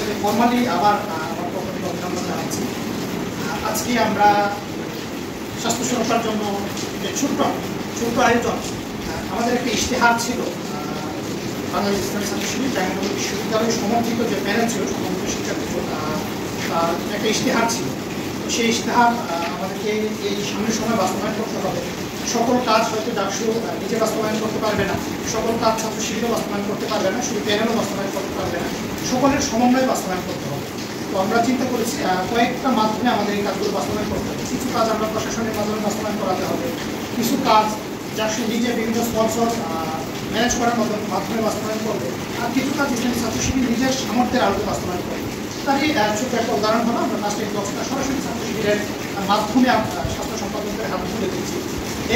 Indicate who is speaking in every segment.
Speaker 1: আসলে ফর্মালি আবার আমার পক্ষ থেকে অভিনন্দন জানাচ্ছি। আজকে আমরা স্বাস্থ্য সুরক্ষার জন্য যে ছোট্ট আয়োজন, আমাদের একটা ইশতেহার ছিল বাংলাদেশ ইসলামী ছাত্র শিবির জাহাঙ্গীরনগর বিশ্ববিদ্যালয় সমর্থিত যে প্যানেল ছিল, সমর্থিত শিক্ষার্থী একটা ইশতেহার ছিল। তো সেই ইশতেহার আমাদেরকে এই সামনের সময় বাস্তবায়ন করতে হবে। সকল কাজ হয়তো ডাকসু নিজে বাস্তবায়ন করতে পারবে না, সকল কাজ ছাত্র শিবিরও বাস্তবায়ন করতে পারবে না, শুধু প্যানেলও বাস্তবায়ন করতে পারবে না, সকলের সমন্বয়ে বাস্তবায়ন করতে হবে। তো আমরা চিন্তা করেছি কয়েকটা মাধ্যমে আমাদের এই কাজগুলো বাস্তবায়ন করতে হবে। কিছু কাজ আমরা প্রশাসনের মাধ্যমে বাস্তবায়ন করাতে হবে, কিছু কাজ ডাকসু নিজে বিভিন্ন স্পন্সর ম্যানেজ করার মাধ্যমে বাস্তবায়ন করবে, আর কিছু কাজ ইসলামী ছাত্র শিবির নিজের সামর্থ্যের আলোকে বাস্তবায়ন করবে। তারই ছোট্ট একটা উদাহরণ হলো আমরা প্লাস্টিক বক্সটা সরাসরি ছাত্র শিবিরের মাধ্যমে স্বাস্থ্য সম্পাদকের হাতে তুলে দিচ্ছি।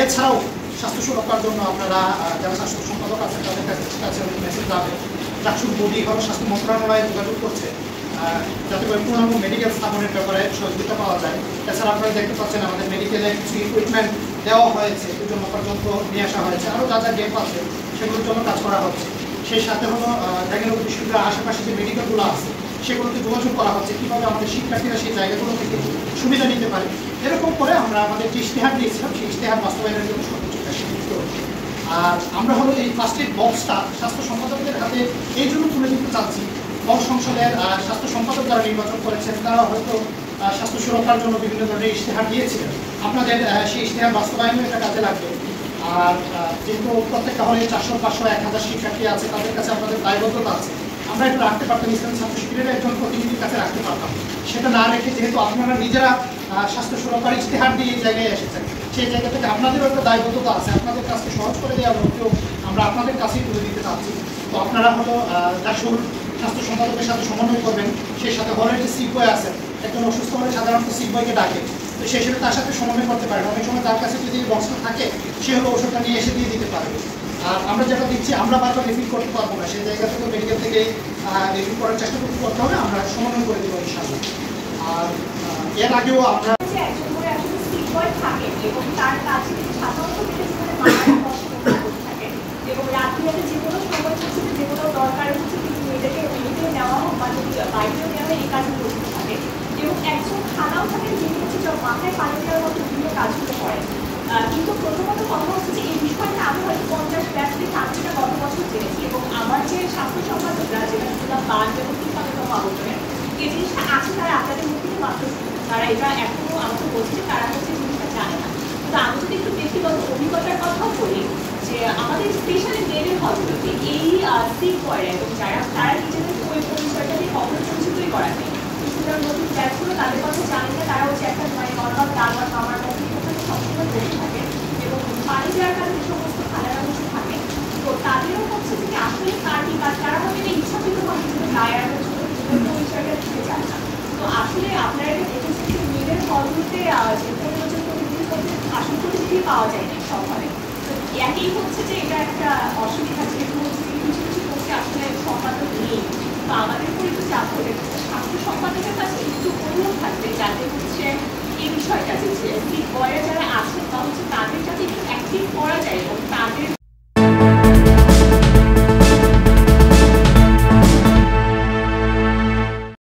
Speaker 1: এছাড়াও স্বাস্থ্য সুরক্ষার জন্য আপনারা যারা স্বাস্থ্য সম্পাদক আছেন তাদের কাছে মেসেজ যাবে। ডাকসুর বডি হলো স্বাস্থ্য মন্ত্রণালয়ে যোগাযোগ করছে যাতে করে পূর্ণাঙ্গ মেডিকেল স্থাপনের ব্যাপারে সহযোগিতা পাওয়া যায়। এছাড়া আপনারা দেখতে পাচ্ছেন আমাদের মেডিকেলে কিছু ইকুইপমেন্ট দেওয়া হয়েছে, দুজন পর্যন্ত নিয়ে আসা হয়েছে, আরও যা যা গ্যাপ আছে সেগুলোর জন্য কাজ করা হচ্ছে। সেই সাথে হলো জাহাঙ্গীরনগর বিশ্ববিদ্যালয়ের আশেপাশে যে মেডিকেলগুলো আছে সেগুলোতে যোগাযোগ করা হচ্ছে কীভাবে আমাদের শিক্ষার্থীরা সেই জায়গাগুলো থেকে সুবিধা নিতে পারে। এরকম করে আমরা আমাদের যে ইশতেহার দিয়েছিলাম সেই ইশতেহার বাস্তবায়নের জন্য সর্বোচ্চ চেষ্টা করছি। আর আমরা হলো এই প্লাস্টিক বক্সটা স্বাস্থ্য সম্পাদকদের হাতে এই জন্য তুলে দিতে চাচ্ছি, বড় সংসদের স্বাস্থ্য সম্পাদক যারা নির্বাচন করেছেন তারা হয়তো স্বাস্থ্য সুরক্ষার জন্য বিভিন্ন ধরনের ইশতেহার দিয়েছিলেন, আপনাদের সেই ইশতেহার বাস্তবায়নও এটা কাজে লাগবে। আর যেহেতু প্রত্যেকটা হলে 400, 500, 1000 শিক্ষার্থী আছে, তাদের কাছে আপনাদের দায়বদ্ধতা আছে, আমরা একটু রাখতে পারতাম, ইসলামী ছাত্র শিবিরের একজন প্রতিনিধির কাছে রাখতে পারতাম। সেটা না রেখে যেহেতু আপনারা নিজেরা স্বাস্থ্য সুরক্ষার ইশতেহার দিয়ে এই জায়গায় এসেছেন, সেই জায়গা থেকে আপনাদেরও একটা দায়বদ্ধতা আছে, আপনাদের কাজকে সহজ করে দেওয়ার লক্ষ্যেও আমরা আপনাদের কাছেই তুলে দিতে চাচ্ছি। তো আপনারা হয়তো ডাকসুর স্বাস্থ্য সম্পাদকের সাথে সমন্বয় করবেন, সেই সাথে হলের যে সিক বয় আছেন, একজন অসুস্থ হলে সাধারণত সিক বয়কে ডাকে, তো সেই হিসেবে তার সাথে সমন্বয় করতে পারেন। অনেক সময় তার কাছে যদি বক্সটা থাকে সে হলো ওষুধটা নিয়ে এসে দিয়ে দিতে পারবে। আর আমরা যেটা দিচ্ছি আমরা বারবার রিফিল করতে পারবো না, সেই জায়গা থেকে মেডিকেল থেকে রিফিল করার চেষ্টা করতে হবে, আমরা সমন্বয় করে দেবো ইনশাআল্লাহ। আর এর আগেও আমরা
Speaker 2: একজন করে আসলে সিক বয় থাকে এবং তার কাছে সাধারণত থাকে এবং রাত্রিতে যে কোনো সময় হচ্ছে যে কোনো দরকার হচ্ছে কিন্তু মেয়েদেরকে মেডিকেলে নেওয়া হোক বা যদি বাইরেও নেওয়া হয় এই কাজে করতে থাকে। এবং একজন খানাও থাকেন যিনি হচ্ছে মাথায় পানি দেওয়ার মতো বিভিন্ন কাজগুলো করেন। কিন্তু প্রথমত কথা হচ্ছে যে এই বিষয়টা আমি হয়তো 50-50 থেকে 80টা গত বছর জেনেছি এবং আমার যে স্বাস্থ্য সম্পাদকরা যেটা ছিলাম বা যেমন শিক্ষাগত আলোচনায় এই জিনিসটা আছে, তারা আপনাদের মুখ থেকে মাত্র তারা এটা এখনো আমাকে বলছে যে তারা হচ্ছে জিনিসটা জানে না। কিন্তু আমি যদি একটু ব্যক্তিগত অভিজ্ঞতার কথাও বলি যে আমাদের স্পেশালি মেয়েদের হলগুলোতে এই সিক বয়রা এবং তারা নিজেদের ওই পরিচয়টা নিয়ে কখনো পরিচিতই করা নেই। সুতরাং নতুন ব্যাচগুলো তাদের কথা জানে না, তারা হচ্ছে একটা নর্মাল দাল বা খামার মধ্যে সবসময় বসে থাকে এবং পানি দেওয়ার কাছে যে সমস্ত খালারা বসে থাকে, তো তাদেরও হচ্ছে যে আসলে কার কি কাজ তারা হয়তো ইচ্ছাকৃতভাবে কিন্তু গায়ের পরিচয়টা দিতে চায় না। তো আসলে আপনারা এটা দেখেছেন যে মেয়েদের হলগুলোতে আসল প্রতিনিধি পাওয়া যায়নি সব হলে। তো একই হচ্ছে যে এটা একটা অসুবিধা, যেহেতু হচ্ছে কিছু কিছু পক্ষে আসলে সম্পাদক নেই। তো আমাদের উপর একটু চাপ করে স্বাস্থ্য সম্পাদকের কাছে একটু অনুরোধ থাকবে যাতে হচ্ছে এই বিষয়টা যে সিক বয়রা যারা আছেন বা হচ্ছে তাদের যাতে একটু অ্যাক্টিভ করা যায় এবং তাদের